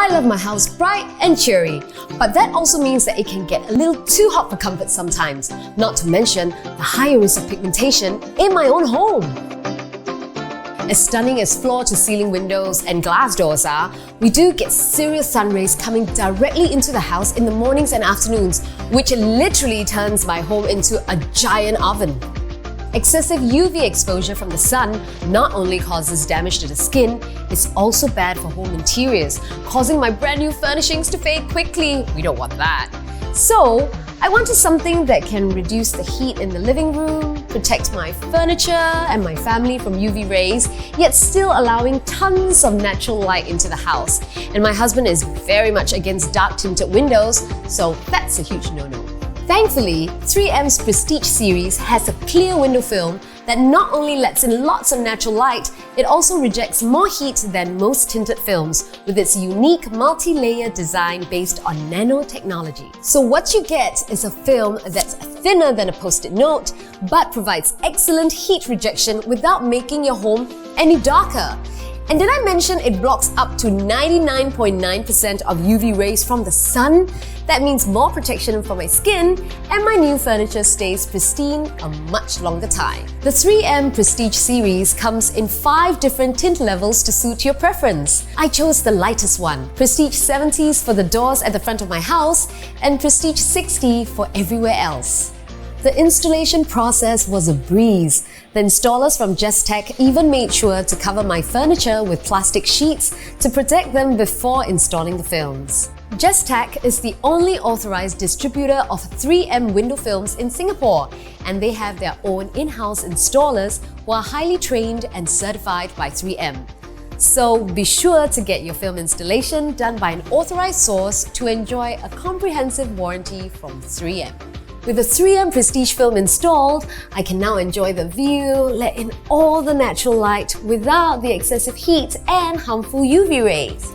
I love my house bright and cheery, but that also means that it can get a little too hot for comfort sometimes, not to mention the higher risk of pigmentation in my own home. As stunning as floor-to-ceiling windows and glass doors are, we do get serious sun rays coming directly into the house in the mornings and afternoons, which literally turns my home into a giant oven. Excessive UV exposure from the sun not only causes damage to the skin, it's also bad for home interiors, causing my brand new furnishings to fade quickly. We don't want that. So, I wanted something that can reduce the heat in the living room, protect my furniture and my family from UV rays, yet still allowing tons of natural light into the house. And my husband is very much against dark tinted windows, so that's a huge no-no. Thankfully, 3M's Prestige series has a clear window film that not only lets in lots of natural light, it also rejects more heat than most tinted films with its unique multi-layer design based on nanotechnology. So what you get is a film that's thinner than a post-it note, but provides excellent heat rejection without making your home any darker. And did I mention it blocks up to 99.9% of UV rays from the sun? That means more protection for my skin, and my new furniture stays pristine a much longer time. The 3M Prestige series comes in 5 different tint levels to suit your preference. I chose the lightest one, Prestige 70s for the doors at the front of my house, and Prestige 60 for everywhere else. The installation process was a breeze. The installers from Jestac even made sure to cover my furniture with plastic sheets to protect them before installing the films. Jestac is the only authorized distributor of 3M window films in Singapore, and they have their own in-house installers who are highly trained and certified by 3M. So be sure to get your film installation done by an authorized source to enjoy a comprehensive warranty from 3M. With the 3M Prestige film installed, I can now enjoy the view, let in all the natural light without the excessive heat and harmful UV rays.